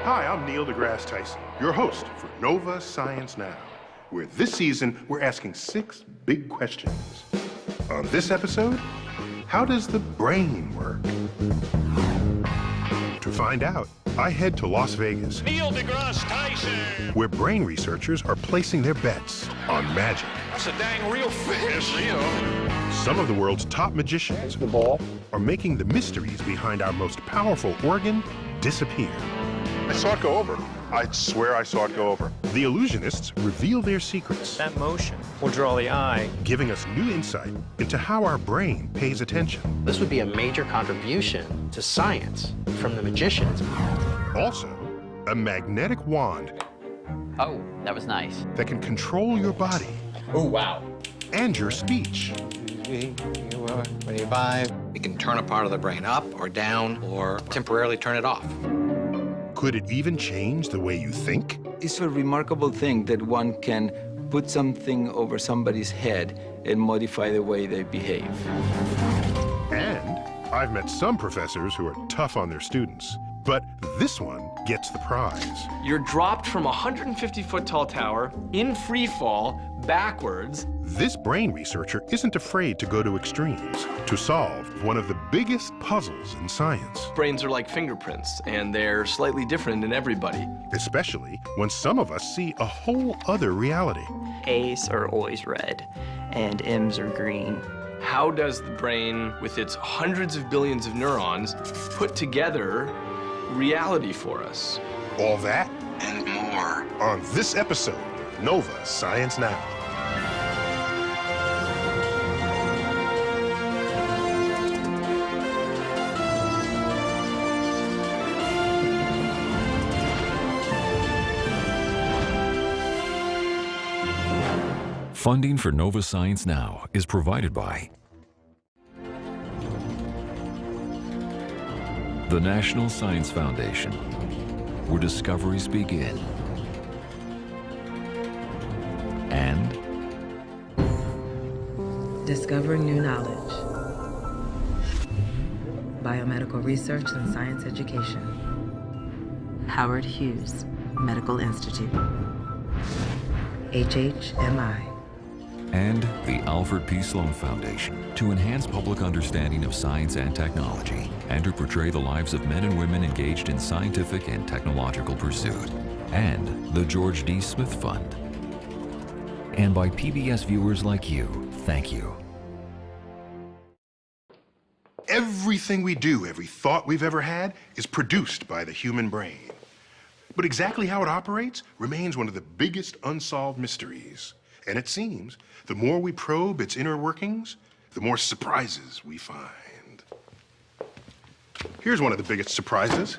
Hi, I'm Neil deGrasse Tyson, your host for Nova Science Now, where this season we're asking 6 big questions. On this episode, how does the brain work? To find out, I head to Las Vegas, Neil deGrasse Tyson, where brain researchers are placing their bets on magic. That's a dang real fish. Real. Some of the world's top magicians are making the mysteries behind our most powerful organ disappear. I saw it go over. I swear I saw it go over. The illusionists reveal their secrets, That motion will draw the eye. giving us new insight into how our brain pays attention. This would be a major contribution to science from the magicians. Also, a magnetic wand Oh, that was nice. that can control your body Oh, wow. and your speech. We can turn a part of the brain up or down or temporarily turn it off. Could it even change the way you think? It's a remarkable thing that one can put something over somebody's head and modify the way they behave. And I've met some professors who are tough on their students, but this one gets the prize. You're dropped from a 150-foot tall tower in free fall backwards. This brain researcher isn't afraid to go to extremes to solve one of the biggest puzzles in science, Brains are like fingerprints, and they're slightly different in everybody. especially when some of us see a whole other reality. A's are always red, and M's are green. How does the brain, with its hundreds of billions of neurons, put together reality for us? All that and more on this episode of Nova Science Now. Funding for Nova Science Now is provided by the National Science Foundation, where discoveries begin, and Discovering new knowledge. Biomedical research and science education. Howard Hughes Medical Institute. HHMI. and the Alfred P. Sloan Foundation to enhance public understanding of science and technology and to portray the lives of men and women engaged in scientific and technological pursuit, and the George D. Smith Fund. And by PBS viewers like you, thank you. Everything we do, every thought we've ever had, is produced by the human brain. But exactly how it operates remains one of the biggest unsolved mysteries. And it seems the more we probe its inner workings, the more surprises we find. Here's one of the biggest surprises.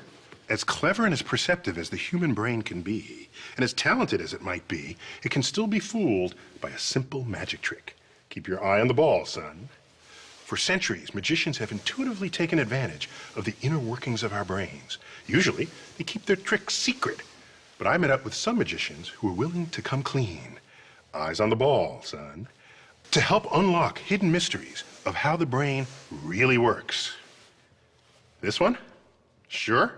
As clever and as perceptive as the human brain can be, and as talented as it might be, it can still be fooled by a simple magic trick. Keep your eye on the ball, son. For centuries, magicians have intuitively taken advantage of the inner workings of our brains. Usually, they keep their tricks secret. But I met up with some magicians who are willing to come clean. Eyes on the ball, son. To help unlock hidden mysteries of how the brain really works. This one? Sure?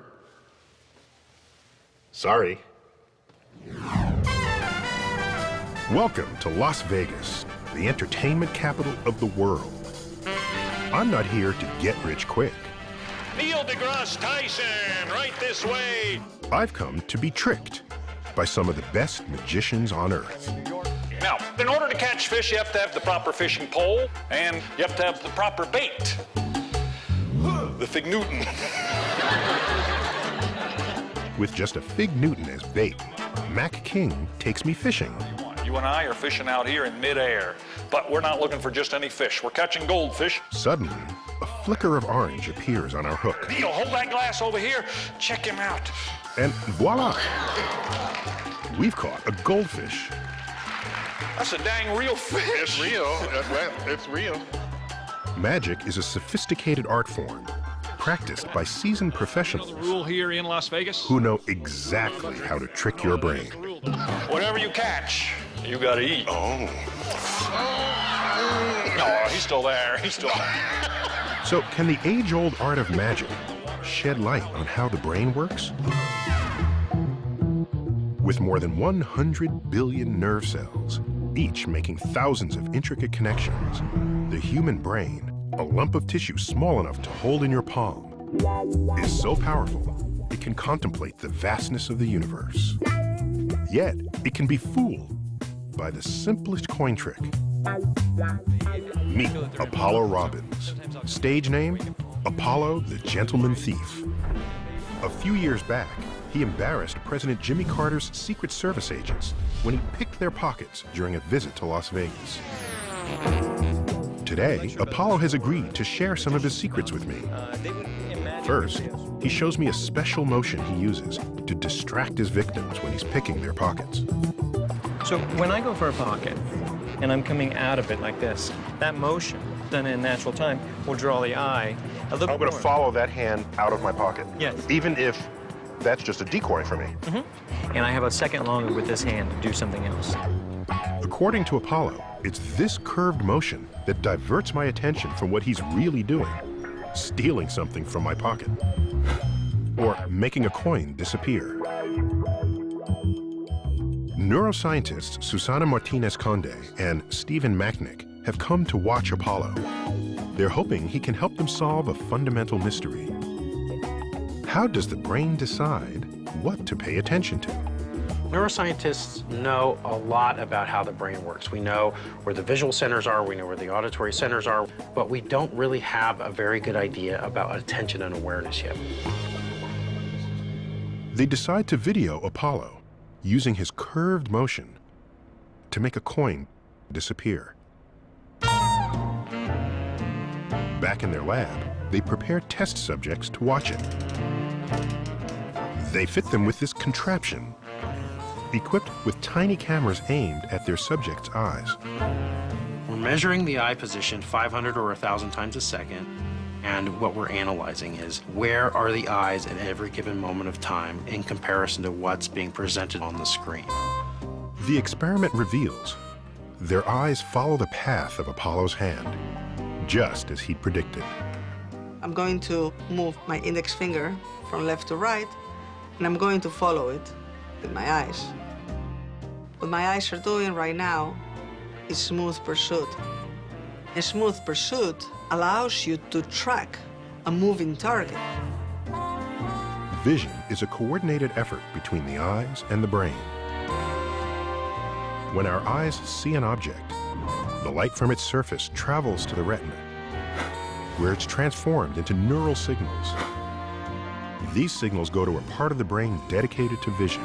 Sorry. Welcome to Las Vegas, the entertainment capital of the world. I'm not here to get rich quick. Neil deGrasse Tyson, right this way. I've come to be tricked by some of the best magicians on earth. Now, in order to catch fish, you have to have the proper fishing pole, and you have to have the proper bait. The Fig Newton. With just a Fig Newton as bait, Mac King takes me fishing. You and I are fishing out here in midair, but we're not looking for just any fish. We're catching goldfish. Suddenly, a flicker of orange appears on our hook. Neil, hold that glass over here. Check him out. And voila! We've caught a goldfish. That's a dang real fish. It's real. It's real. Magic is a sophisticated art form practiced by seasoned professionals Rule here in Las Vegas. who know exactly how to trick your brain. Whatever you catch, you gotta eat. Oh. No, he's still there. He's still there. So, can the age-old art of magic shed light on how the brain works? With more than 100 billion nerve cells, each making thousands of intricate connections, the human brain, a lump of tissue small enough to hold in your palm, is so powerful it can contemplate the vastness of the universe. Yet, it can be fooled by the simplest coin trick. Meet Apollo Robbins. Stage name, Apollo the Gentleman Thief. A few years back, he embarrassed President Jimmy Carter's Secret Service agents when he picked their pockets during a visit to Las Vegas. Today, Apollo has agreed to share some of his secrets with me. First, he shows me a special motion he uses to distract his victims when he's picking their pockets. So when I go for a pocket, and I'm coming out of it like this, that motion, done in natural time, will draw the eye a little I'm going to more. follow that hand out of my pocket. Yes. Even if that's just a decoy for me. And I have a second longer with this hand to do something else. According to Apollo, it's this curved motion that diverts my attention from what he's really doing, stealing something from my pocket, or making a coin disappear. Neuroscientists Susana Martinez-Conde and Stephen Macknick have come to watch Apollo. They're hoping he can help them solve a fundamental mystery. How does the brain decide what to pay attention to? Neuroscientists know a lot about how the brain works. We know where the visual centers are, we know where the auditory centers are, but we don't really have a very good idea about attention and awareness yet. They decide to video Apollo using his curved motion to make a coin disappear. Back in their lab, they prepare test subjects to watch it. They fit them with this contraption, equipped with tiny cameras aimed at their subjects' eyes. We're measuring the eye position 500 or 1,000 times a second, and what we're analyzing is where are the eyes at every given moment of time in comparison to what's being presented on the screen. The experiment reveals their eyes follow the path of Apollo's hand, just as he'd predicted. I'm going to move my index finger from left to right, and I'm going to follow it with my eyes. What my eyes are doing right now is smooth pursuit. A smooth pursuit allows you to track a moving target. Vision is a coordinated effort between the eyes and the brain. When our eyes see an object, the light from its surface travels to the retina, where it's transformed into neural signals. These signals go to a part of the brain dedicated to vision.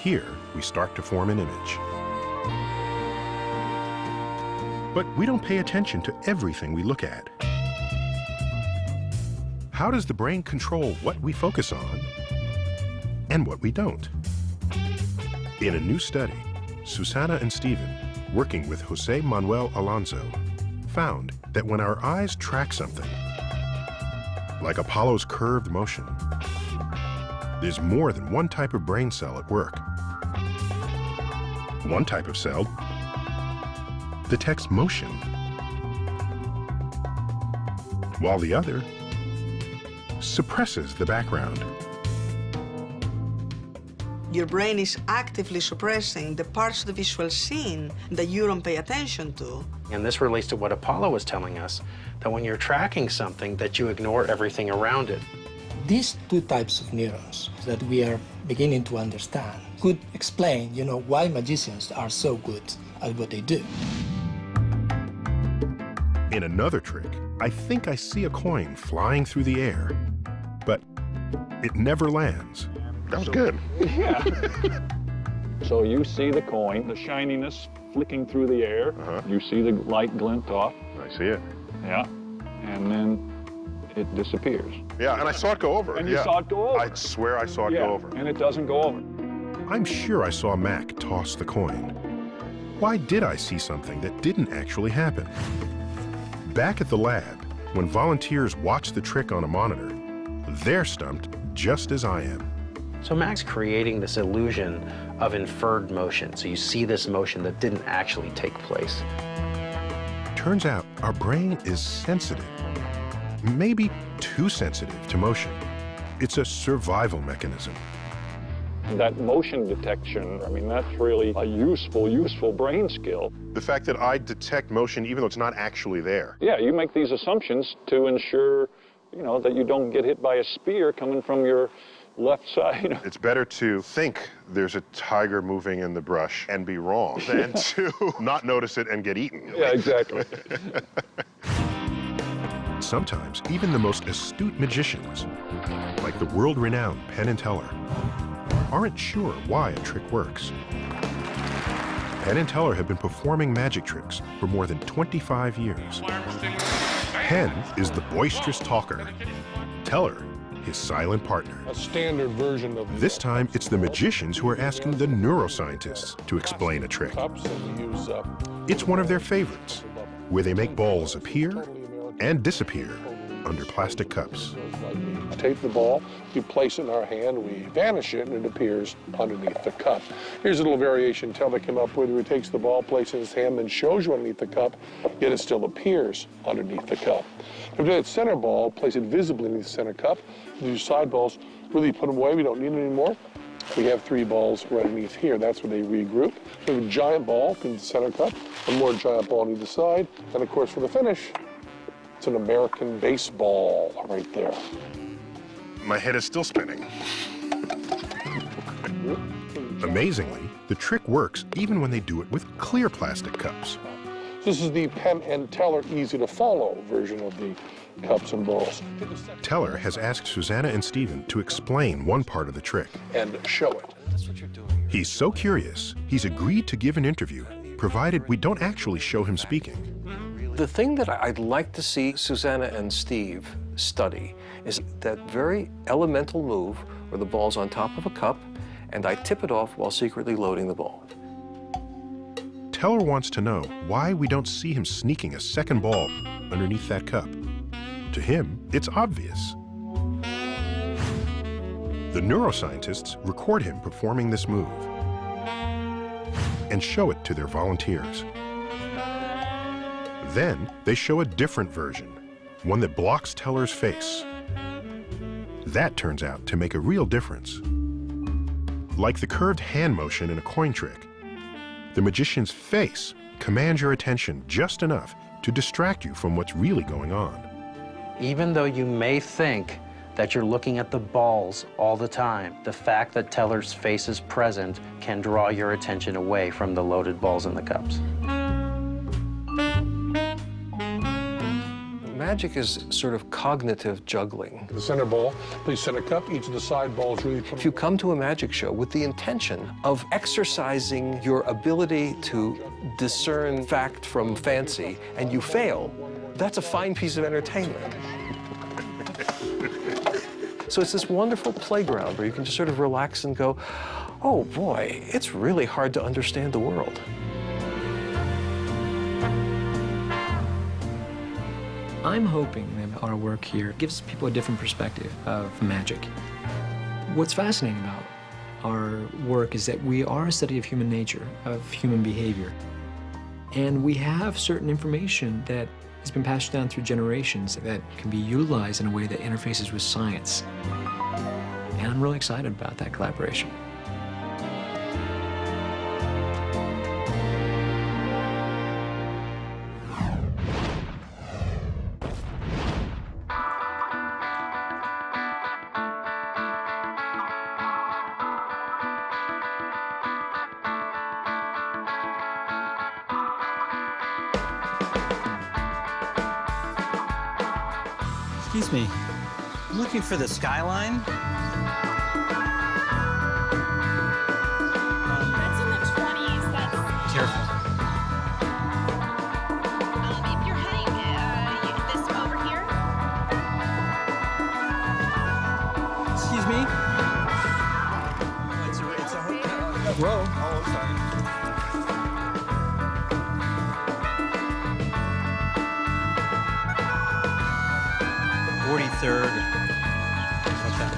Here, we start to form an image. But we don't pay attention to everything we look at. How does the brain control what we focus on and what we don't? In a new study, Susana and Stephen, working with Jose Manuel Alonso, found that when our eyes track something, like Apollo's curved motion, there's more than one type of brain cell at work. One type of cell detects motion, while the other suppresses the background. Your brain is actively suppressing the parts of the visual scene that you don't pay attention to. And this relates to what Apollo was telling us, that when you're tracking something, that you ignore everything around it. These two types of neurons that we are beginning to understand could explain, why magicians are so good at what they do. In another trick, I think I see a coin flying through the air, but it never lands. That was good. Yeah. So you see the coin, the shininess flicking through the air. You see the light glint off. I see it. Yeah. And then it disappears. Yeah, and I saw it go over. And you saw it go over. I swear I saw it go over. And it doesn't go over. I'm sure I saw Mac toss the coin. Why did I see something that didn't actually happen? Back at the lab, when volunteers watch the trick on a monitor, they're stumped just as I am. So Mac's creating this illusion of inferred motion. So you see this motion that didn't actually take place. Turns out our brain is sensitive, maybe too sensitive to motion. It's a survival mechanism. That motion detection, I mean, that's really a useful brain skill. The fact that I detect motion even though it's not actually there. Yeah, you make these assumptions to ensure, you know, that you don't get hit by a spear coming from your left side. It's better to think there's a tiger moving in the brush and be wrong than to not notice it and get eaten. Yeah, exactly. Sometimes even the most astute magicians, like the world-renowned Penn and Teller, aren't sure why a trick works. Penn and Teller have been performing magic tricks for more than 25 years. Penn is the boisterous talker. Teller, his silent partner. A standard version of This time, it's the magicians who are asking the neuroscientists to explain a trick. cups, and we use It's one of their favorites, where they make balls appear and disappear under plastic cups. tape the ball, we place it in our hand, we vanish it, and it appears underneath the cup. Here's a little variation Teller came up with, where he takes the ball, places it in his hand, then shows you underneath the cup, yet it still appears underneath the cup. If we do that center ball, place it visibly underneath the center cup. These side balls, really put them away, we don't need them anymore. We have 3 balls right underneath here. That's where they regroup. We have a giant ball in the center cup, one more giant ball on either side, and of course for the finish, it's an American baseball right there. My head is still spinning. Amazingly, the trick works even when they do it with clear plastic cups. This is the Penn and Teller easy to follow version of the cups and balls. Teller has asked Susanna and Stephen to explain one part of the trick. And show it. He's so curious, he's agreed to give an interview, provided we don't actually show him speaking. The thing that I'd like to see Susanna and Steve study is that very elemental move where the ball's on top of a cup and I tip it off while secretly loading the ball. Teller wants to know why we don't see him sneaking a second ball underneath that cup. To him, it's obvious. The neuroscientists record him performing this move and show it to their volunteers. Then they show a different version, one that blocks Teller's face. That turns out to make a real difference. Like the curved hand motion in a coin trick, the magician's face commands your attention just enough to distract you from what's really going on. Even though you may think that you're looking at the balls all the time, the fact that Teller's face is present can draw your attention away from the loaded balls in the cups. Magic is sort of cognitive juggling. The center ball, please center cup, each of the side balls really If you come to a magic show with the intention of exercising your ability to discern fact from fancy and you fail, that's a fine piece of entertainment. So it's this wonderful playground where you can just sort of relax and go, oh boy, it's really hard to understand the world. I'm hoping that our work here gives people a different perspective of magic. What's fascinating about our work is that we are a study of human nature, of human behavior. And we have certain information that has been passed down through generations that can be utilized in a way that interfaces with science. And I'm really excited about that collaboration. Excuse me, I'm looking for the skyline. That's in the 20s. That's Careful. if you're heading this over here. Excuse me? It's a hotel. Whoa. Oh, sorry. 43rd. Okay.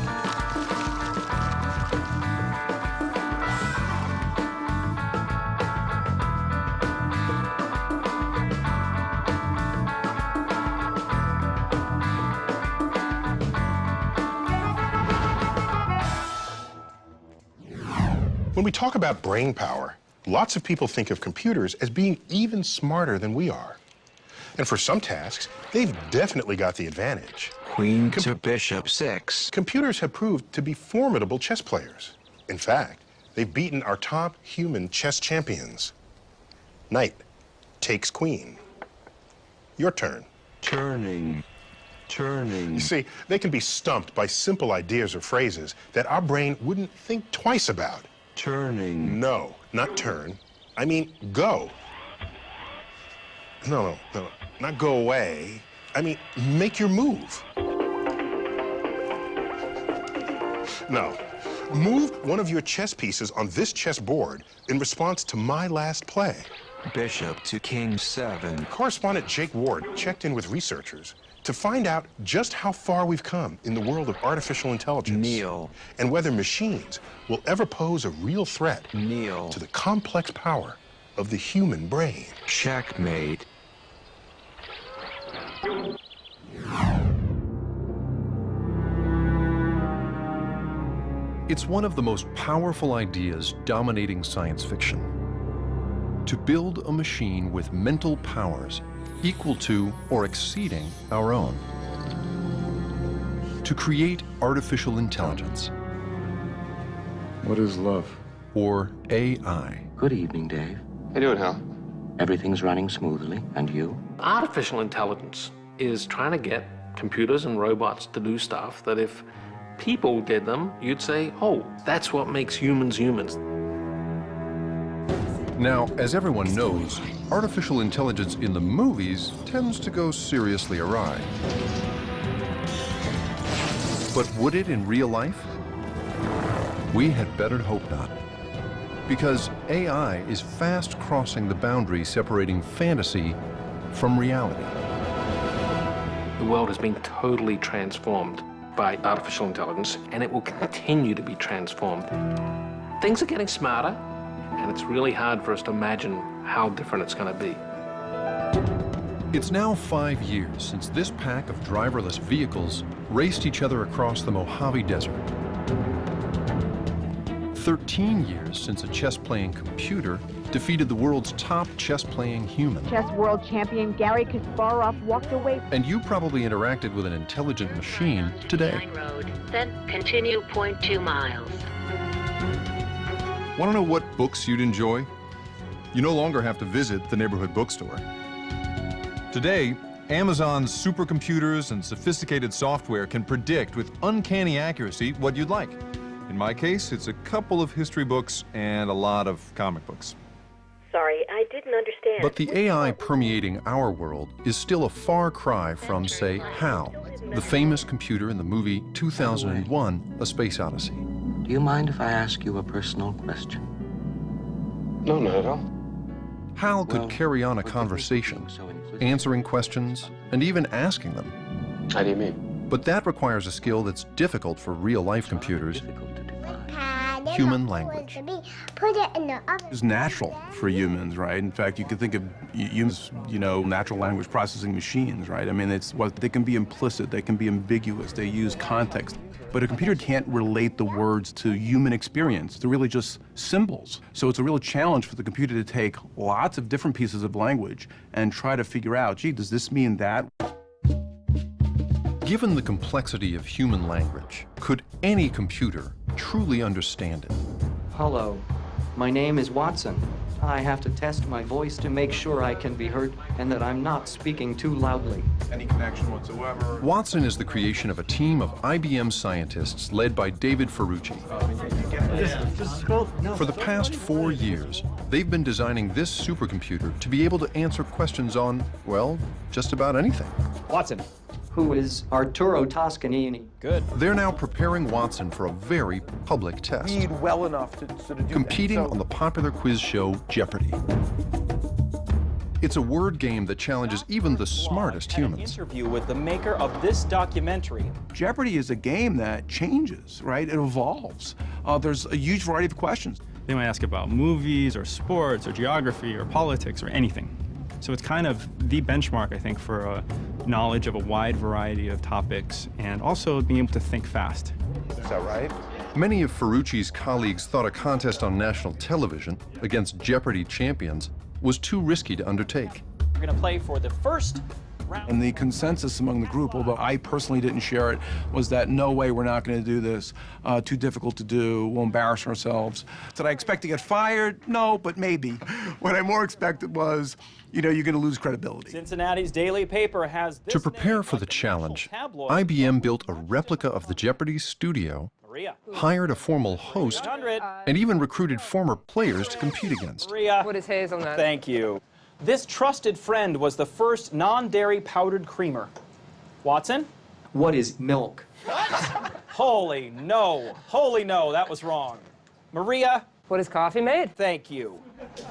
When we talk about brain power, lots of people think of computers as being even smarter than we are. And for some tasks, they've definitely got the advantage. Queen to bishop 6. Computers have proved to be formidable chess players. In fact, they've beaten our top human chess champions. Knight takes queen. Your turn. Turning. You see, they can be stumped by simple ideas or phrases that our brain wouldn't think twice about. Turning. No, not turn. I mean, go. No, not go away. I mean, make your move. No, move one of your chess pieces on this chessboard in response to my last play. Bishop to king 7. Correspondent Jake Ward checked in with researchers to find out just how far we've come in the world of artificial intelligence. Kneel. And whether machines will ever pose a real threat Kneel. to the complex power of the human brain. Checkmate. It's one of the most powerful ideas dominating science fiction. To build a machine with mental powers equal to or exceeding our own. To create artificial intelligence. What is love? Or AI. Good evening, Dave. How you doing, Hal? Everything's running smoothly, and you? Artificial intelligence is trying to get computers and robots to do stuff that if people did them, you'd say, oh, that's what makes humans humans. Now, as everyone knows, artificial intelligence in the movies tends to go seriously awry. But would it in real life? We had better hope not. Because AI is fast crossing the boundary separating fantasy from reality. The world has been totally transformed by artificial intelligence, and it will continue to be transformed. Things are getting smarter, and it's really hard for us to imagine how different it's going to be. It's now 5 years since this pack of driverless vehicles raced each other across the Mojave Desert. 13 years since a chess-playing computer defeated the world's top chess-playing human. Chess world champion Garry Kasparov walked away. And you probably interacted with an intelligent machine today. Line road, then continue 0.2 miles. Want to know what books you'd enjoy? You no longer have to visit the neighborhood bookstore. Today, Amazon's supercomputers and sophisticated software can predict with uncanny accuracy what you'd like. In my case, it's a couple of history books and a lot of comic books. Sorry, I didn't understand. But the AI permeating our world is still a far cry from, say, HAL, the famous computer in the movie 2001: A Space Odyssey. Do you mind if I ask you a personal question? No, not at all. HAL could carry on a conversation, answering questions, and even asking them. How do you mean? But that requires a skill that's difficult for real-life computers. Human language. Put it in the oven. It's natural for humans, right? In fact, you could think of humans, natural language processing machines, right? I mean, they can be implicit, they can be ambiguous, they use context. But a computer can't relate the words to human experience. They're really just symbols. So it's a real challenge for the computer to take lots of different pieces of language and try to figure out, gee, does this mean that? Given the complexity of human language, could any computer truly understand it? Hello, my name is Watson. I have to test my voice to make sure I can be heard and that I'm not speaking too loudly. Any connection whatsoever? Watson is the creation of a team of IBM scientists led by David Ferrucci. For the past 4 years, they've been designing this supercomputer to be able to answer questions on, well, just about anything. Watson. Who is Arturo Toscanini? Good. They're now preparing Watson for a very public test. Read well enough to sort of do competing that. on the popular quiz show Jeopardy. It's a word game that challenges even the smartest humans. An interview with the maker of this documentary. Jeopardy is a game that changes, right? It evolves. There's a huge variety of questions. They might ask about movies or sports or geography or politics or anything. So it's kind of the benchmark, I think, for knowledge of a wide variety of topics and also being able to think fast. Is that right? Many of Ferrucci's colleagues thought a contest on national television against Jeopardy champions was too risky to undertake. We're going to play for the first round. And the consensus among the group, although I personally didn't share it, was that no way, we're not going to do this. Too difficult to do, we'll embarrass ourselves. Did I expect to get fired? No, but maybe. What I more expected was, you know, you're going to lose credibility. Cincinnati's daily paper has this To prepare for the challenge, IBM built a replica of the Jeopardy studio, hired a formal host, and even recruited former players to compete against. Maria. What is hazelnut? Thank you. This trusted friend was the first non-dairy powdered creamer. Watson? What is milk? Holy no, that was wrong. Maria? What is coffee made? Thank you.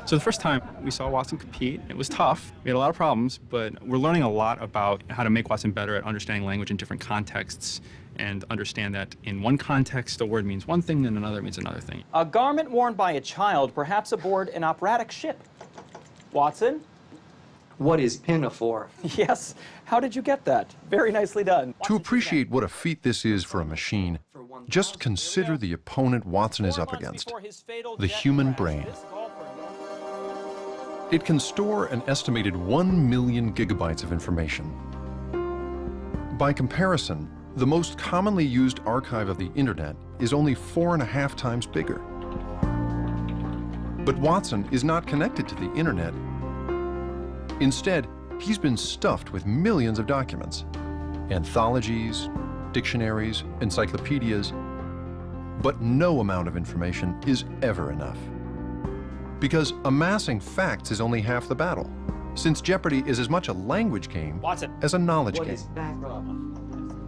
So the first time we saw Watson compete, it was tough. We had a lot of problems, but we're learning a lot about how to make Watson better at understanding language in different contexts and understand that in one context, a word means one thing, and another means another thing. A garment worn by a child, perhaps aboard an operatic ship. Watson? What is pinafore? Yes. How did you get that? Very nicely done. To appreciate what a feat this is for a machine, just consider the opponent Watson is up against, the human brain. It can store an estimated 1 million gigabytes of information. By comparison, the most commonly used archive of the internet is only 4.5 times bigger. But Watson is not connected to the internet. Instead, he's been stuffed with millions of documents, anthologies, dictionaries, encyclopedias, but no amount of information is ever enough. Because amassing facts is only half the battle, since Jeopardy is as much a language game as a knowledge game.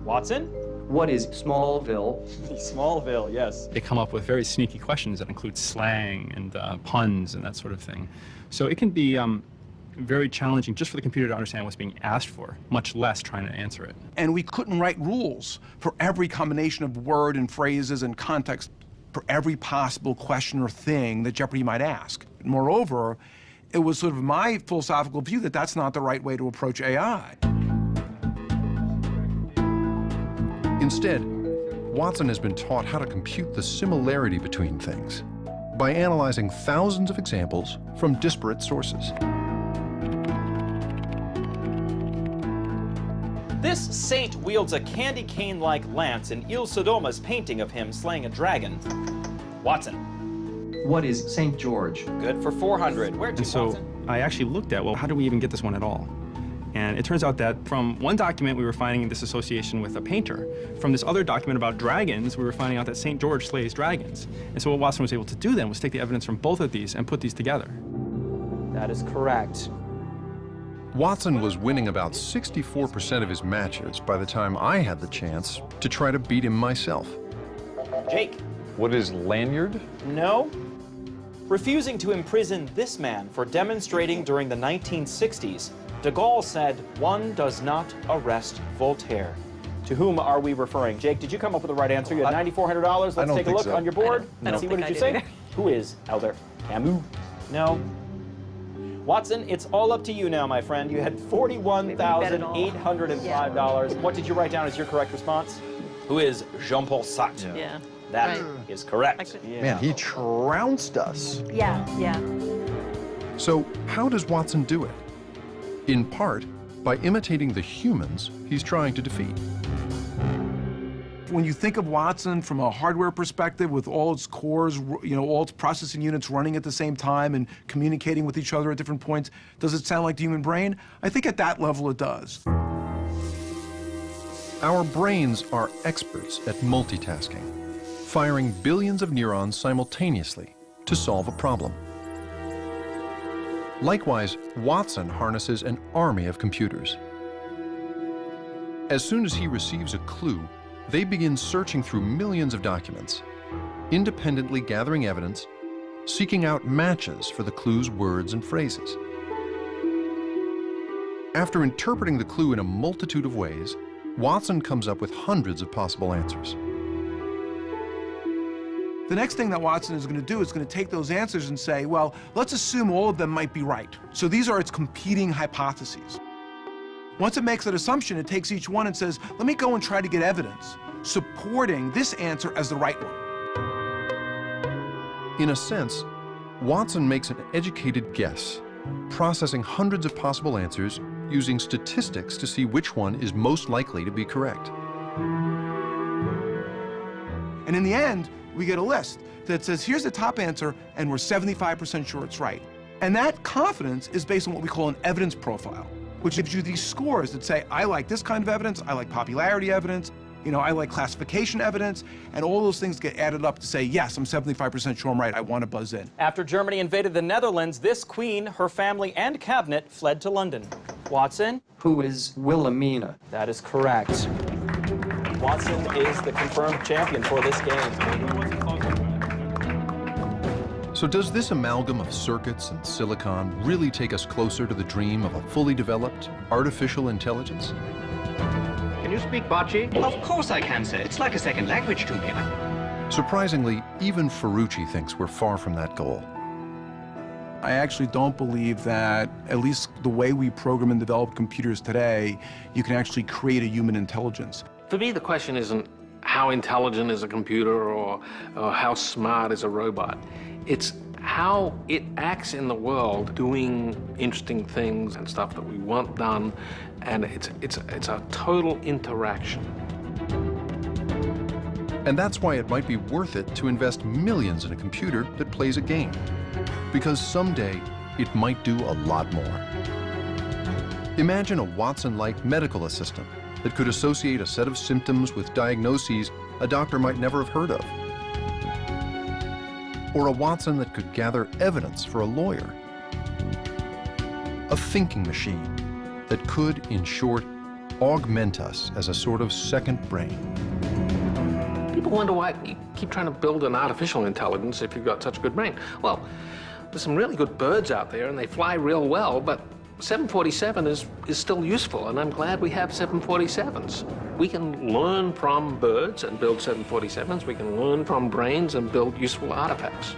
Watson? What is Smallville? Smallville, yes. They come up with very sneaky questions that include slang and puns and that sort of thing. So it can be very challenging just for the computer to understand what's being asked for, much less trying to answer it. And we couldn't write rules for every combination of word and phrases and context for every possible question or thing that Jeopardy might ask. Moreover, it was sort of my philosophical view that that's not the right way to approach AI. Instead, Watson has been taught how to compute the similarity between things by analyzing thousands of examples from disparate sources. This saint wields a candy cane-like lance in Il Sodoma's painting of him slaying a dragon. Watson. What is St. George? Good for 400. Where'd you, And so Watson? I actually looked at, well, how do we even get this one at all? And it turns out that from one document, we were finding this association with a painter. From this other document about dragons, we were finding out that St. George slays dragons. And so what Watson was able to do then was take the evidence from both of these and put these together. That is correct. Watson was winning about 64% of his matches by the time I had the chance to try to beat him myself. Jake. What is lanyard? No. Refusing to imprison this man for demonstrating during the 1960s, de Gaulle said, "One does not arrest Voltaire." To whom are we referring? Jake, did you come up with the right answer? You had $9,400. Let's take a look on your board and see what did you say. Who is Albert Camus? No. Watson, it's all up to you now, my friend. You had $41,805. What did you write down as your correct response? Who is Jean-Paul Sartre? Yeah. That is correct. Man, he trounced us. Yeah. So how does Watson do it? In part, by imitating the humans he's trying to defeat. When you think of Watson from a hardware perspective with all its cores, you know, all its processing units running at the same time and communicating with each other at different points, does it sound like the human brain? I think at that level it does. Our brains are experts at multitasking, firing billions of neurons simultaneously to solve a problem. Likewise, Watson harnesses an army of computers. As soon as he receives a clue, they begin searching through millions of documents, independently gathering evidence, seeking out matches for the clue's words and phrases. After interpreting the clue in a multitude of ways, Watson comes up with hundreds of possible answers. The next thing that Watson is going to do is going to take those answers and say, well, let's assume all of them might be right. So these are its competing hypotheses. Once it makes that assumption, it takes each one and says, let me go and try to get evidence supporting this answer as the right one. In a sense, Watson makes an educated guess, processing hundreds of possible answers using statistics to see which one is most likely to be correct. And in the end, we get a list that says, here's the top answer, and we're 75% sure it's right. And that confidence is based on what we call an evidence profile, which gives you these scores that say, I like this kind of evidence, I like popularity evidence, I like classification evidence, and all those things get added up to say, yes, I'm 75% sure I'm right, I want to buzz in. After Germany invaded the Netherlands, this queen, her family, and cabinet fled to London. Watson? Who is Wilhelmina? That is correct. Watson is the confirmed champion for this game. So does this amalgam of circuits and silicon really take us closer to the dream of a fully developed artificial intelligence? Can you speak Bocce? Of course I can, sir. It's like a second language to me. Surprisingly, even Ferrucci thinks we're far from that goal. I actually don't believe that, at least the way we program and develop computers today, you can actually create a human intelligence. For me, the question isn't how intelligent is a computer or how smart is a robot. It's how it acts in the world, doing interesting things and stuff that we want done, and it's a total interaction. And that's why it might be worth it to invest millions in a computer that plays a game. Because someday, it might do a lot more. Imagine a Watson-like medical assistant that could associate a set of symptoms with diagnoses a doctor might never have heard of. Or a Watson that could gather evidence for a lawyer. A thinking machine that could, in short, augment us as a sort of second brain. People wonder why you keep trying to build an artificial intelligence if you've got such a good brain. Well, there's some really good birds out there and they fly real well, but 747 is still useful, and I'm glad we have 747s. We can learn from birds and build 747s. We can learn from brains and build useful artifacts.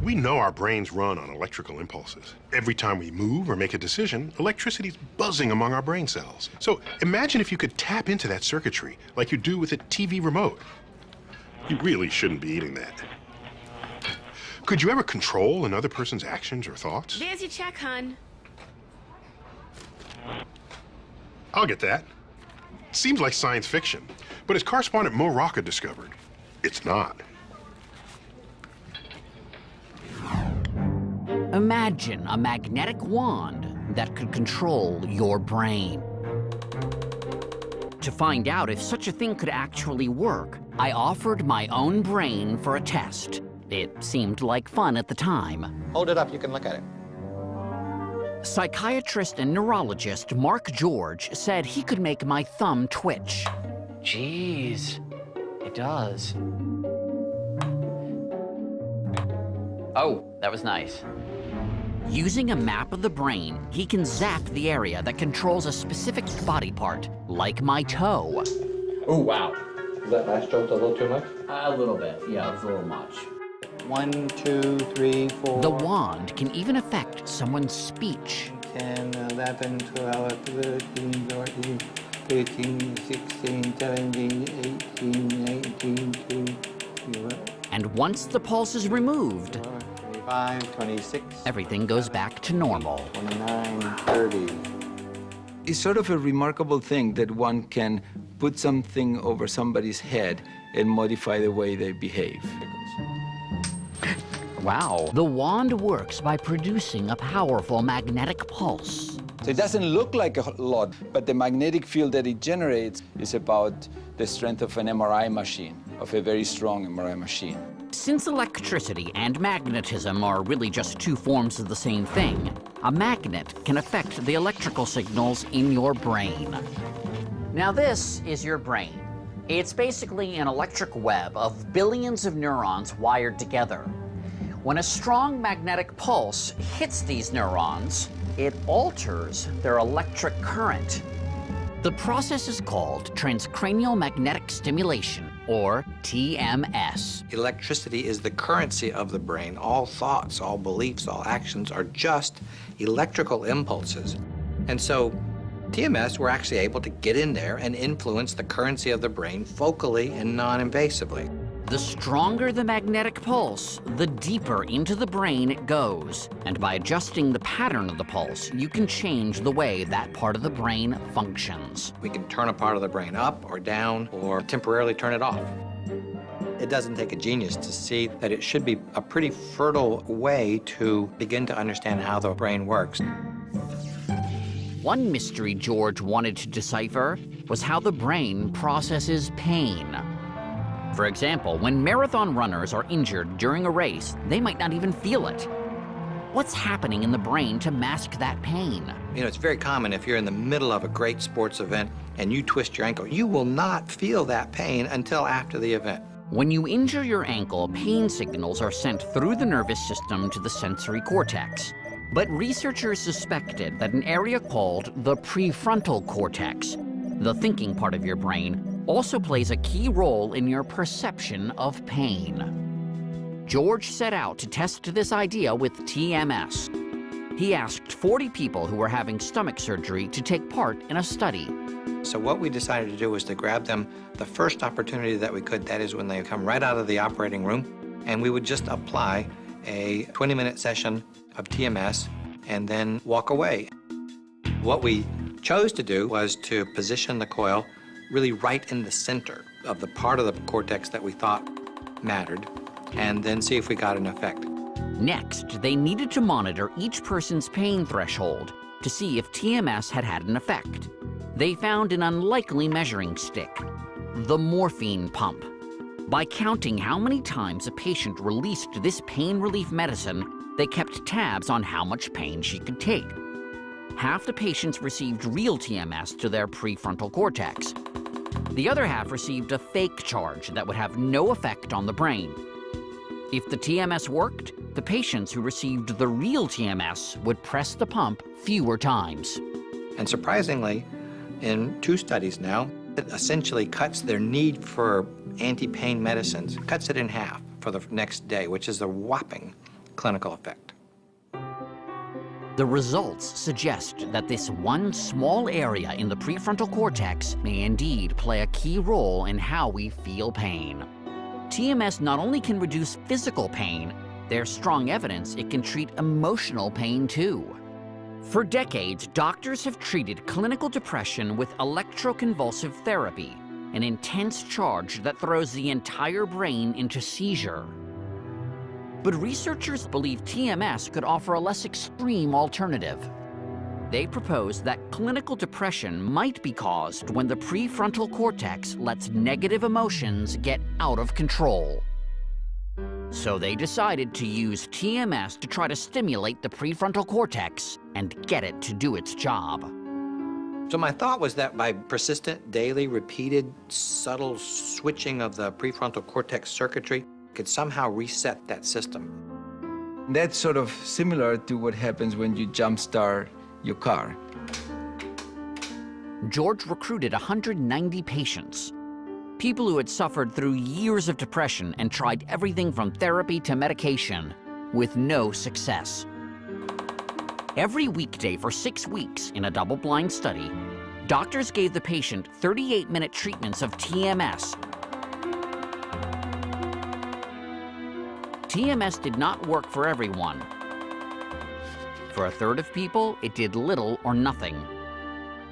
We know our brains run on electrical impulses. Every time we move or make a decision, electricity's buzzing among our brain cells. So imagine if you could tap into that circuitry like you do with a TV remote. You really shouldn't be eating that. Could you ever control another person's actions or thoughts? There's your check, hon. I'll get that. Seems like science fiction, but as correspondent Mo Rocca discovered, it's not. Imagine a magnetic wand that could control your brain. To find out if such a thing could actually work, I offered my own brain for a test. It seemed like fun at the time. Hold it up, you can look at it. Psychiatrist and neurologist Mark George said he could make my thumb twitch. Jeez, it does. Oh, that was nice. Using a map of the brain, he can zap the area that controls a specific body part, like my toe. Oh, wow. Is that last joke a little too much? A little bit, yeah, it's a little much. 1, 2, 3, 4. The wand can even affect someone's speech. 10, 11, 12, 13, 14, 15, 16, 17, 18, 19, 20. And once the pulse is removed, 25, 26. Everything goes back to normal. 29, 30. It's sort of a remarkable thing that one can put something over somebody's head and modify the way they behave. Wow. The wand works by producing a powerful magnetic pulse. So it doesn't look like a lot, but the magnetic field that it generates is about the strength of an MRI machine, of a very strong MRI machine. Since electricity and magnetism are really just two forms of the same thing, a magnet can affect the electrical signals in your brain. Now this is your brain. It's basically an electric web of billions of neurons wired together. When a strong magnetic pulse hits these neurons, it alters their electric current. The process is called transcranial magnetic stimulation, or TMS. Electricity is the currency of the brain. All thoughts, all beliefs, all actions are just electrical impulses. And so TMS, we're actually able to get in there and influence the currency of the brain focally and non-invasively. The stronger the magnetic pulse, the deeper into the brain it goes. And by adjusting the pattern of the pulse, you can change the way that part of the brain functions. We can turn a part of the brain up or down or temporarily turn it off. It doesn't take a genius to see that it should be a pretty fertile way to begin to understand how the brain works. One mystery George wanted to decipher was how the brain processes pain. For example, when marathon runners are injured during a race, they might not even feel it. What's happening in the brain to mask that pain? You know, it's very common if you're in the middle of a great sports event and you twist your ankle, you will not feel that pain until after the event. When you injure your ankle, pain signals are sent through the nervous system to the sensory cortex. But researchers suspected that an area called the prefrontal cortex, the thinking part of your brain, also plays a key role in your perception of pain. George set out to test this idea with TMS. He asked 40 people who were having stomach surgery to take part in a study. So what we decided to do was to grab them the first opportunity that we could, that is when they come right out of the operating room, and we would just apply a 20-minute session of TMS and then walk away. What we chose to do was to position the coil really right in the center of the part of the cortex that we thought mattered, and then see if we got an effect. Next, they needed to monitor each person's pain threshold to see if TMS had had an effect. They found an unlikely measuring stick, the morphine pump. By counting how many times a patient released this pain relief medicine, they kept tabs on how much pain she could take. Half the patients received real TMS to their prefrontal cortex. The other half received a fake charge that would have no effect on the brain. If the TMS worked, the patients who received the real TMS would press the pump fewer times. And surprisingly, in 2 studies now, it essentially cuts their need for anti-pain medicines, cuts it in half for the next day, which is a whopping clinical effect. The results suggest that this one small area in the prefrontal cortex may indeed play a key role in how we feel pain. TMS not only can reduce physical pain, there's strong evidence it can treat emotional pain too. For decades, doctors have treated clinical depression with electroconvulsive therapy, an intense charge that throws the entire brain into seizure. But researchers believe TMS could offer a less extreme alternative. They propose that clinical depression might be caused when the prefrontal cortex lets negative emotions get out of control. So they decided to use TMS to try to stimulate the prefrontal cortex and get it to do its job. So my thought was that by persistent, daily, repeated, subtle switching of the prefrontal cortex circuitry, could somehow reset that system. That's sort of similar to what happens when you jumpstart your car. George recruited 190 patients, people who had suffered through years of depression and tried everything from therapy to medication, with no success. Every weekday for 6 weeks in a double-blind study, doctors gave the patient 38-minute treatments of TMS. TMS did not work for everyone. For a third of people, it did little or nothing.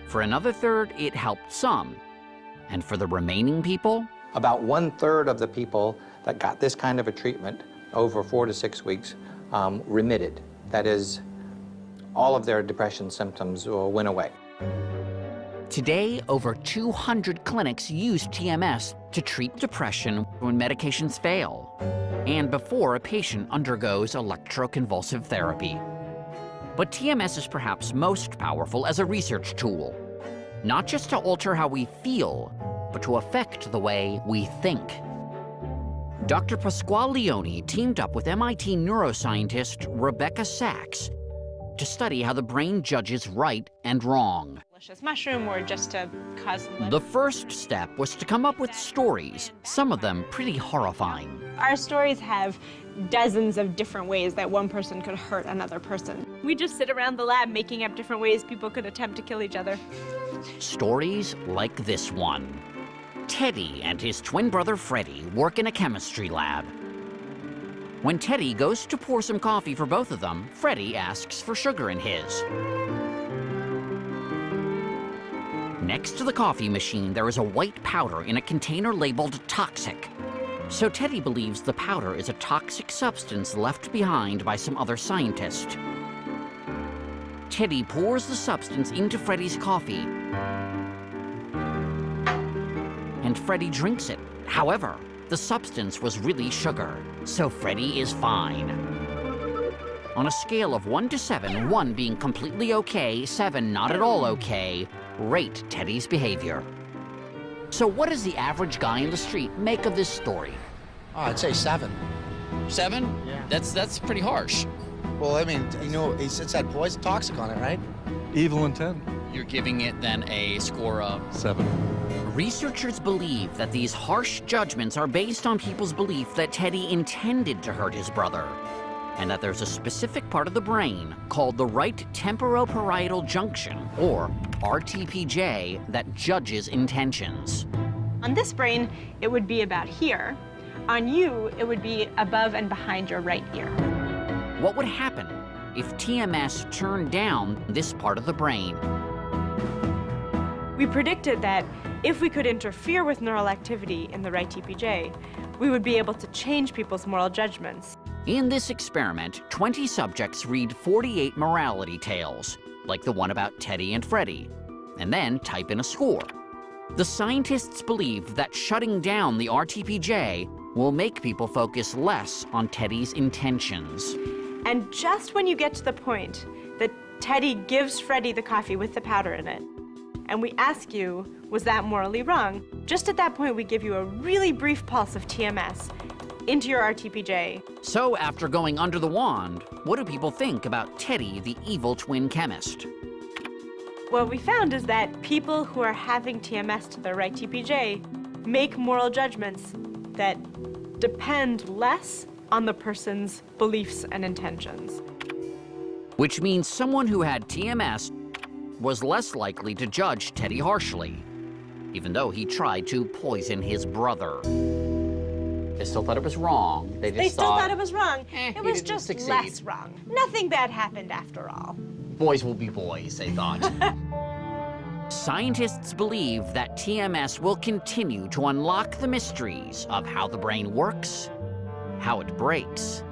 For another third, it helped some. And for the remaining people? About 1/3 of the people that got this kind of a treatment over 4 to 6 weeks, remitted. That is, all of their depression symptoms went away. Today, over 200 clinics use TMS to treat depression when medications fail, and before a patient undergoes electroconvulsive therapy. But TMS is perhaps most powerful as a research tool, not just to alter how we feel, but to affect the way we think. Dr. Pasquale Leone teamed up with MIT neuroscientist Rebecca Sachs to study how the brain judges right and wrong. Mushroom or just to cause The first step was to come up with stories, some of them pretty horrifying. Our stories have dozens of different ways that one person could hurt another person. We just sit around the lab making up different ways people could attempt to kill each other. Stories like this one. Teddy and his twin brother Freddie work in a chemistry lab. When Teddy goes to pour some coffee for both of them, Freddie asks for sugar in his. Next to the coffee machine, there is a white powder in a container labeled toxic. So Teddy believes the powder is a toxic substance left behind by some other scientist. Teddy pours the substance into Freddie's coffee, and Freddie drinks it. However, the substance was really sugar, so Freddie is fine. On a scale of 1 to 7, 1 being completely okay, 7 not at all okay, rate Teddy's behavior. So what does the average guy in the street make of this story? Oh, I'd say 7. 7? Yeah. That's pretty harsh. Well, I mean, you know, it's that poison toxic on it, right? Evil intent. You're giving it then a score of 7. Researchers believe that these harsh judgments are based on people's belief that Teddy intended to hurt his brother, and that there's a specific part of the brain called the right temporoparietal junction, or RTPJ, that judges intentions. On this brain, it would be about here. On you, it would be above and behind your right ear. What would happen if TMS turned down this part of the brain? We predicted that if we could interfere with neural activity in the right TPJ, we would be able to change people's moral judgments. In this experiment, 20 subjects read 48 morality tales, like the one about Teddy and Freddie, and then type in a score. The scientists believe that shutting down the RTPJ will make people focus less on Teddy's intentions. And just when you get to the point that Teddy gives Freddie the coffee with the powder in it, and we ask you, was that morally wrong? Just at that point, we give you a really brief pulse of TMS into your RTPJ. So after going under the wand, what do people think about Teddy, the evil twin chemist? What we found is that people who are having TMS to their right TPJ make moral judgments that depend less on the person's beliefs and intentions. Which means someone who had TMS was less likely to judge Teddy harshly, even though he tried to poison his brother. They still thought it was wrong. They still thought it was wrong. It was didn't just succeed. less wrong. Nothing bad happened after all. Boys will be boys, they thought. Scientists believe that TMS will continue to unlock the mysteries of how the brain works, how it breaks,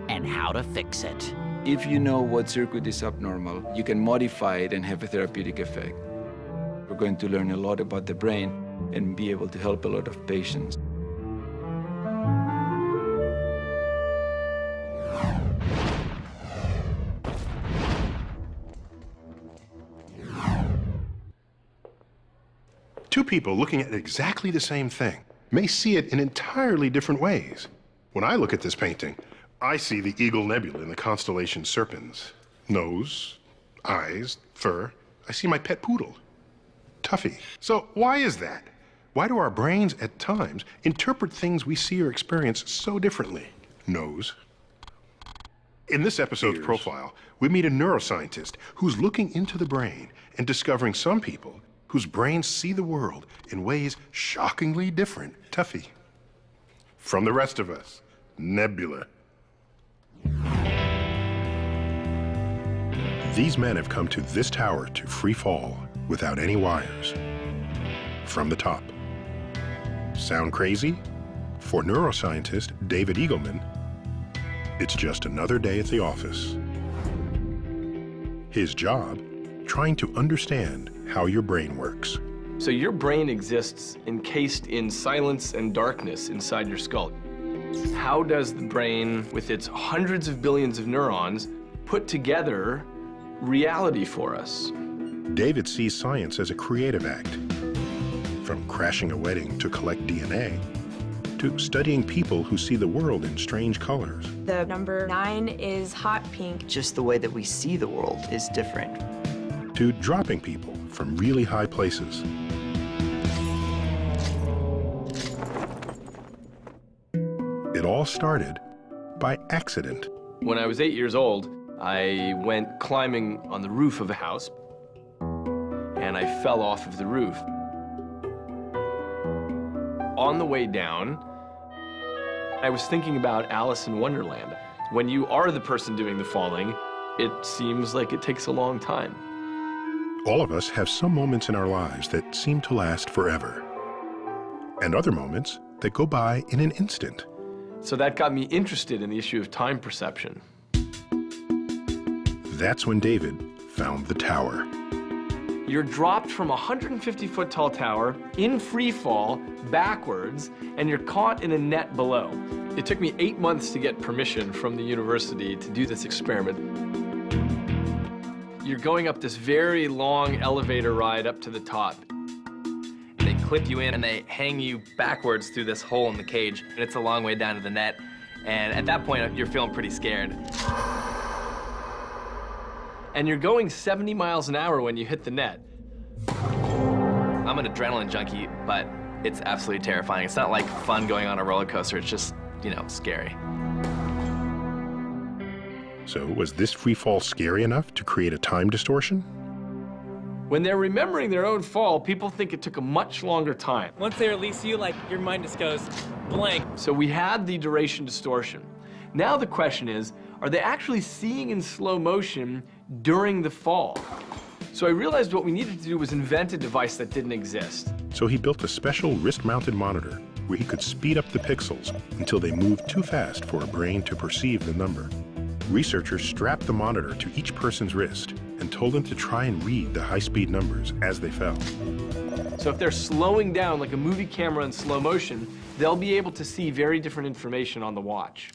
and how to fix it. If you know what circuit is abnormal, you can modify it and have a therapeutic effect. We're going to learn a lot about the brain and be able to help a lot of patients. Two people looking at exactly the same thing may see it in entirely different ways. When I look at this painting, I see the Eagle Nebula in the constellation Serpens. Nose, eyes, fur. I see my pet poodle, Tuffy. So why is that? Why do our brains at times interpret things we see or experience so differently? Nose. In this episode's profile, we meet a neuroscientist who's looking into the brain and discovering some people whose brains see the world in ways shockingly different. Tuffy. From the rest of us, Nebula. These men have come to this tower to free fall without any wires. From the top. Sound crazy? For neuroscientist David Eagleman, It's just another day at the office. His job, trying to understand how your brain works. So your brain exists encased in silence and darkness inside your skull. How does the brain, with its hundreds of billions of neurons, put together reality for us? David sees science as a creative act. From crashing a wedding to collect DNA, to studying people who see the world in strange colors. The number 9 is hot pink. Just the way that we see the world is different. To dropping people from really high places. It all started by accident. When I was 8 years old, I went climbing on the roof of a house, and I fell off of the roof. On the way down, I was thinking about Alice in Wonderland. When you are the person doing the falling, it seems like it takes a long time. All of us have some moments in our lives that seem to last forever, and other moments that go by in an instant. So that got me interested in the issue of time perception. That's when David found the tower. You're dropped from a 150-foot tall tower in free fall backwards, and you're caught in a net below. It took me 8 months to get permission from the university to do this experiment. You're going up this very long elevator ride up to the top. They clip you in and they hang you backwards through this hole in the cage, and it's a long way down to the net. And at that point, you're feeling pretty scared. And you're going 70 miles an hour when you hit the net. I'm an adrenaline junkie, but it's absolutely terrifying. It's not like fun going on a roller coaster. It's just, you know, scary. So was this free fall scary enough to create a time distortion? When they're remembering their own fall, people think it took a much longer time. Once they release you, like, your mind just goes blank. So we had the duration distortion. Now the question is, are they actually seeing in slow motion during the fall? So I realized what we needed to do was invent a device that didn't exist. So he built a special wrist-mounted monitor where he could speed up the pixels until they moved too fast for a brain to perceive the number. Researchers strapped the monitor to each person's wrist and told them to try and read the high-speed numbers as they fell. So if they're slowing down like a movie camera in slow motion, they'll be able to see very different information on the watch.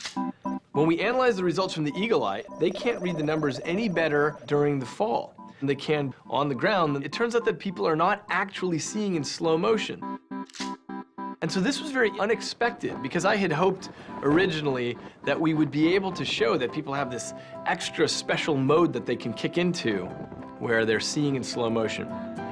When we analyze the results from the eagle eye, they can't read the numbers any better during the fall than they can on the ground. It turns out that people are not actually seeing in slow motion. And so this was very unexpected because I had hoped originally that we would be able to show that people have this extra special mode that they can kick into where they're seeing in slow motion.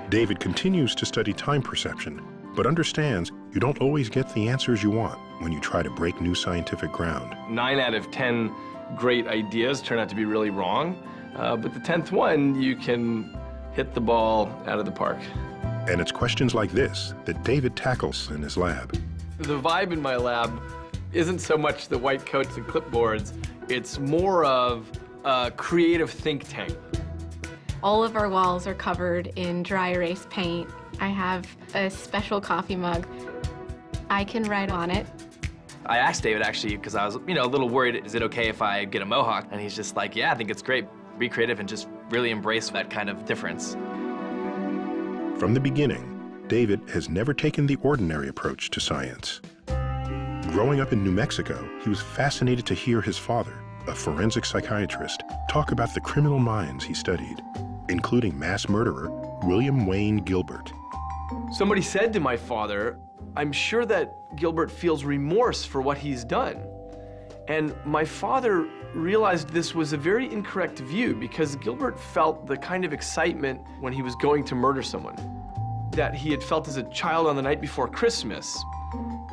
David continues to study time perception, but understands you don't always get the answers you want when you try to break new scientific ground. 9 out of 10 great ideas turn out to be really wrong, but the 10th one, you can hit the ball out of the park. And it's questions like this that David tackles in his lab. The vibe in my lab isn't so much the white coats and clipboards, it's more of a creative think tank. All of our walls are covered in dry erase paint. I have a special coffee mug. I can write on it. I asked David actually, because I was, you know, a little worried, is it okay if I get a mohawk? And he's just like, yeah, I think it's great. Be creative and just really embrace that kind of difference. From the beginning, David has never taken the ordinary approach to science. Growing up in New Mexico, he was fascinated to hear his father, a forensic psychiatrist, talk about the criminal minds he studied, including mass murderer William Wayne Gilbert. Somebody said to my father, I'm sure that Gilbert feels remorse for what he's done. And my father realized this was a very incorrect view because Gilbert felt the kind of excitement when he was going to murder someone that he had felt as a child on the night before Christmas.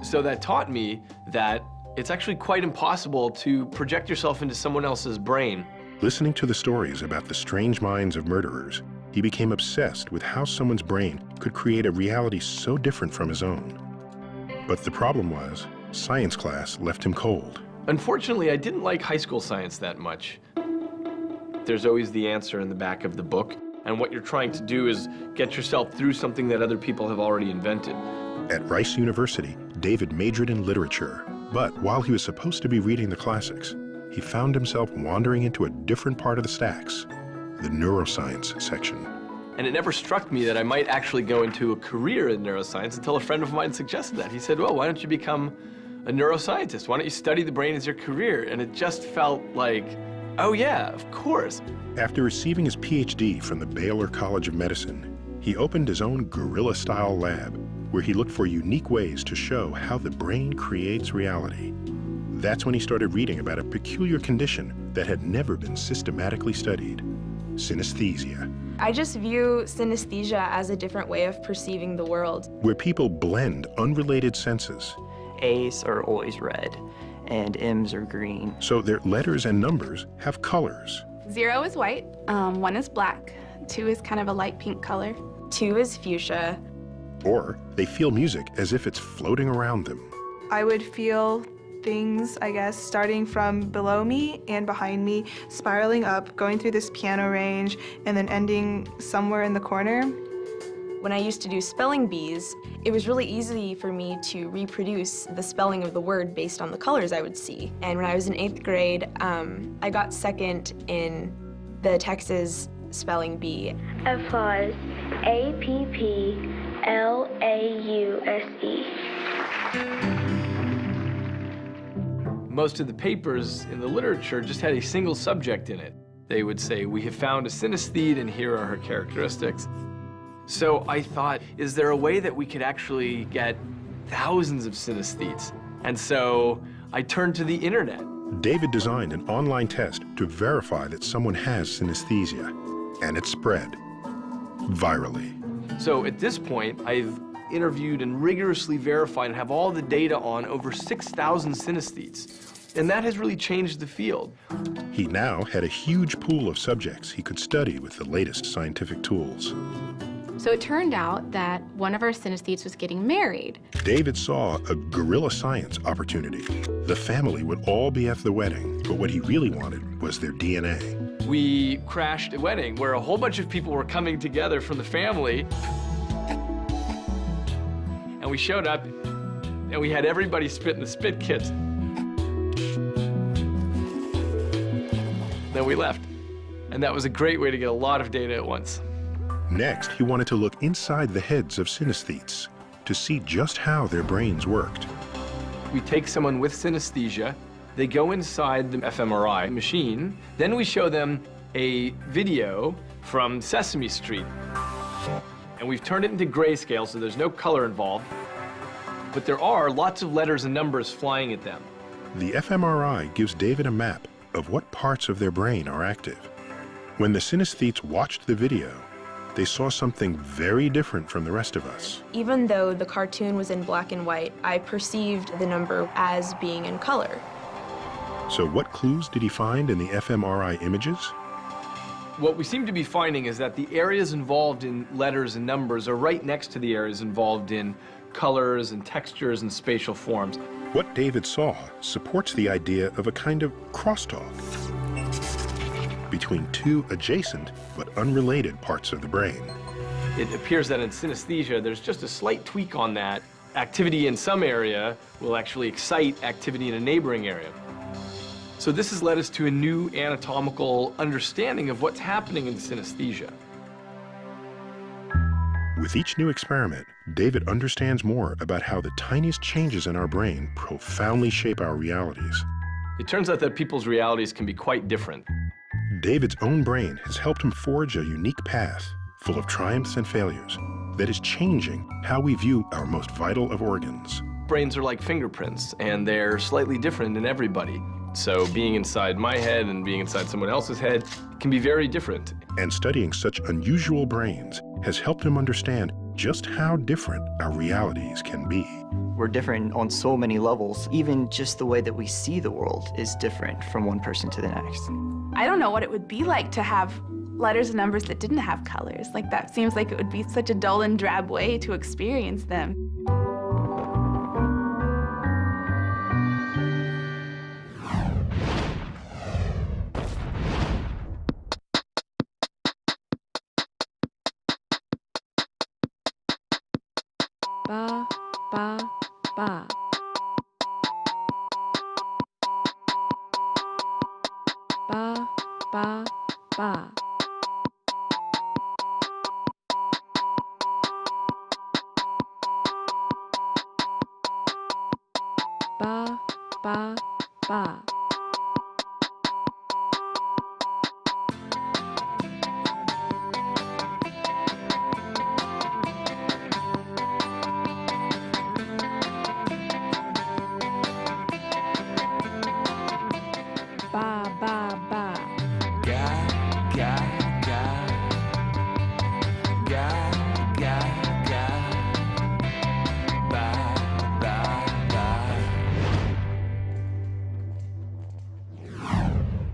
So that taught me that it's actually quite impossible to project yourself into someone else's brain. Listening to the stories about the strange minds of murderers, he became obsessed with how someone's brain could create a reality so different from his own. But the problem was, science class left him cold. Unfortunately, I didn't like high school science that much. There's always the answer in the back of the book, and what you're trying to do is get yourself through something that other people have already invented. At Rice University, David majored in literature, but while he was supposed to be reading the classics, he found himself wandering into a different part of the stacks, the neuroscience section. And it never struck me that I might actually go into a career in neuroscience until a friend of mine suggested that. He said, well, why don't you become a neuroscientist? Why don't you study the brain as your career? And it just felt like, oh yeah, of course. After receiving his PhD from the Baylor College of Medicine, he opened his own guerrilla-style lab where he looked for unique ways to show how the brain creates reality. That's when he started reading about a peculiar condition that had never been systematically studied, synesthesia. I just view synesthesia as a different way of perceiving the world. Where people blend unrelated senses. A's are always red, and M's are green. So their letters and numbers have colors. 0 is white, 1 is black, 2 is kind of a light pink color. 2 is fuchsia. Or they feel music as if it's floating around them. I would feel things, I guess, starting from below me and behind me, spiraling up, going through this piano range, and then ending somewhere in the corner. When I used to do spelling bees, it was really easy for me to reproduce the spelling of the word based on the colors I would see. And when I was in 8th grade, I got second in the Texas spelling bee. Applause. A-P-P-L-A-U-S-E. Most of the papers in the literature just had a single subject in it. They would say, we have found a synesthete and here are her characteristics. So I thought, is there a way that we could actually get thousands of synesthetes? And so I turned to the internet. David designed an online test to verify that someone has synesthesia, and it spread virally. So at this point, I've interviewed and rigorously verified and have all the data on over 6,000 synesthetes. And that has really changed the field. He now had a huge pool of subjects he could study with the latest scientific tools. So it turned out that one of our synesthetes was getting married. David saw a guerrilla science opportunity. The family would all be at the wedding, but what he really wanted was their DNA. We crashed a wedding where a whole bunch of people were coming together from the family. And we showed up, and we had everybody spit in the spit kits. Then we left. And that was a great way to get a lot of data at once. Next, he wanted to look inside the heads of synesthetes to see just how their brains worked. We take someone with synesthesia, they go inside the fMRI machine, then we show them a video from Sesame Street. And we've turned it into grayscale, so there's no color involved. But there are lots of letters and numbers flying at them. The fMRI gives David a map of what parts of their brain are active. When the synesthetes watched the video, they saw something very different from the rest of us. Even though the cartoon was in black and white, I perceived the number as being in color. So what clues did he find in the fMRI images? What we seem to be finding is that the areas involved in letters and numbers are right next to the areas involved in colors and textures and spatial forms. What David saw supports the idea of a kind of crosstalk between two adjacent but unrelated parts of the brain. It appears that in synesthesia, there's just a slight tweak on that. Activity in some area will actually excite activity in a neighboring area. So this has led us to a new anatomical understanding of what's happening in synesthesia. With each new experiment, David understands more about how the tiniest changes in our brain profoundly shape our realities. It turns out that people's realities can be quite different. David's own brain has helped him forge a unique path, full of triumphs and failures, that is changing how we view our most vital of organs. Brains are like fingerprints, and they're slightly different in everybody. So being inside my head and being inside someone else's head can be very different. And studying such unusual brains has helped him understand just how different our realities can be. We're different on so many levels. Even just the way that we see the world is different from one person to the next. I don't know what it would be like to have letters and numbers that didn't have colors. Like, that seems like it would be such a dull and drab way to experience them. Ba, ba, ba. Ba, ba, ba. Ba, ba, ba. Ba, ba, ba. Ga, ga, ga. Ga, ga, ga. Ba, ba, ba.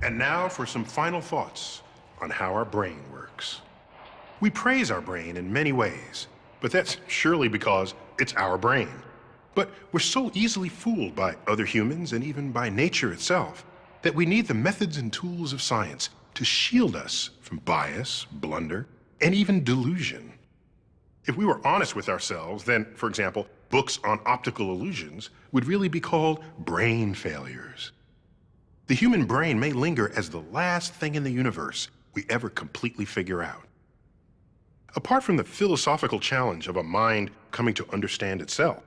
And now for some final thoughts on how our brain works. We praise our brain in many ways, but that's surely because it's our brain. But we're so easily fooled by other humans and even by nature itself that we need the methods and tools of science to shield us from bias, blunder, and even delusion. If we were honest with ourselves, then, for example, books on optical illusions would really be called brain failures. The human brain may linger as the last thing in the universe we ever completely figure out. Apart from the philosophical challenge of a mind coming to understand itself,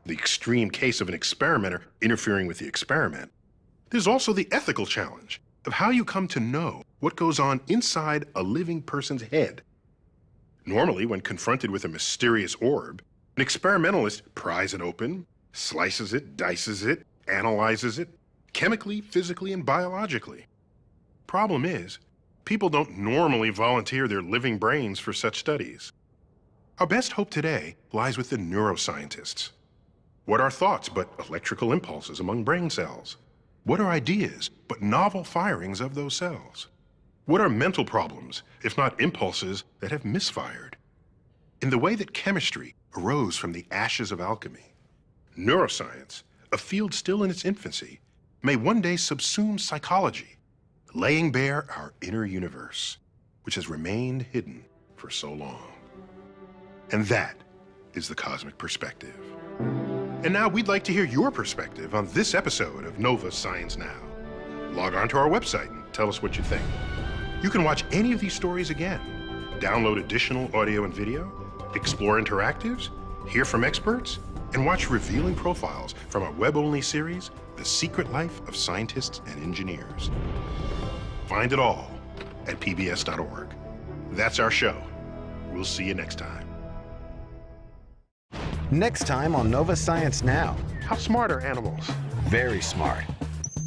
the extreme case of an experimenter interfering with the experiment, there's also the ethical challenge of how you come to know what goes on inside a living person's head. Normally, when confronted with a mysterious orb, an experimentalist pries it open, slices it, dices it, analyzes it, chemically, physically, and biologically. Problem is, people don't normally volunteer their living brains for such studies. Our best hope today lies with the neuroscientists. What are thoughts but electrical impulses among brain cells? What are ideas but novel firings of those cells? What are mental problems, if not impulses that have misfired? In the way that chemistry arose from the ashes of alchemy, neuroscience, a field still in its infancy, may one day subsume psychology, laying bare our inner universe, which has remained hidden for so long. And that is the cosmic perspective. And now we'd like to hear your perspective on this episode of Nova Science Now. Log on to our website and tell us what you think. You can watch any of these stories again, download additional audio and video, explore interactives, hear from experts, and watch revealing profiles from our web-only series, The Secret Life of Scientists and Engineers. Find it all at pbs.org. That's our show. We'll see you next time. Next time on Nova Science Now. How smart are animals? Very smart.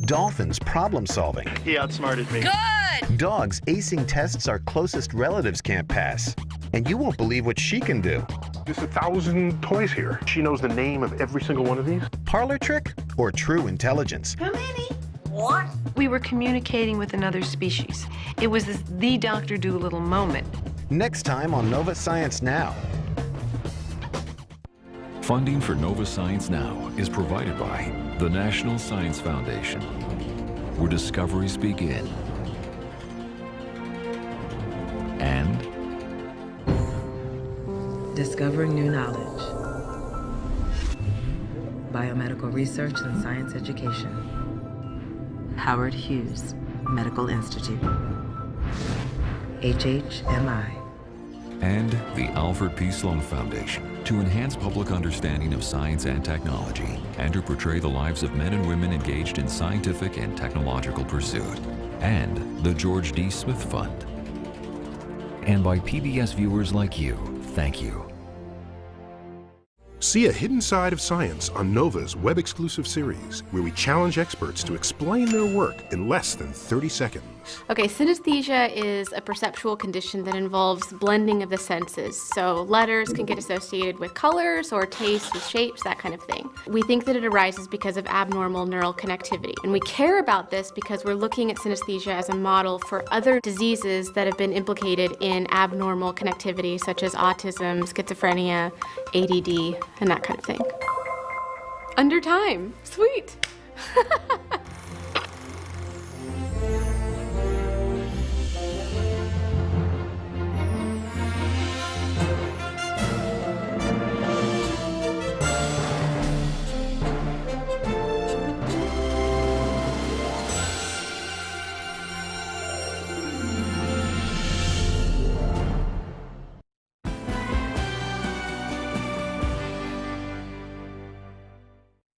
Dolphins problem solving. He outsmarted me. Good! Dogs acing tests our closest relatives can't pass. And you won't believe what she can do. There's 1,000 toys here. She knows the name of every single one of these. Parlor trick or true intelligence? How many? What? We were communicating with another species. It was the Dr. Dolittle moment. Next time on Nova Science Now. Funding for Nova Science Now is provided by the National Science Foundation, where discoveries begin. And discovering new knowledge. Biomedical research and science education. Howard Hughes Medical Institute. HHMI. and the Alfred P. Sloan Foundation to enhance public understanding of science and technology and to portray the lives of men and women engaged in scientific and technological pursuit, and the George D. Smith Fund. And by PBS viewers like you, thank you. See a hidden side of science on Nova's web-exclusive series, where we challenge experts to explain their work in less than 30 seconds. Okay, synesthesia is a perceptual condition that involves blending of the senses. So letters can get associated with colors or taste with shapes, that kind of thing. We think that it arises because of abnormal neural connectivity. And we care about this because we're looking at synesthesia as a model for other diseases that have been implicated in abnormal connectivity, such as autism, schizophrenia, ADD, and that kind of thing. Under time. Sweet.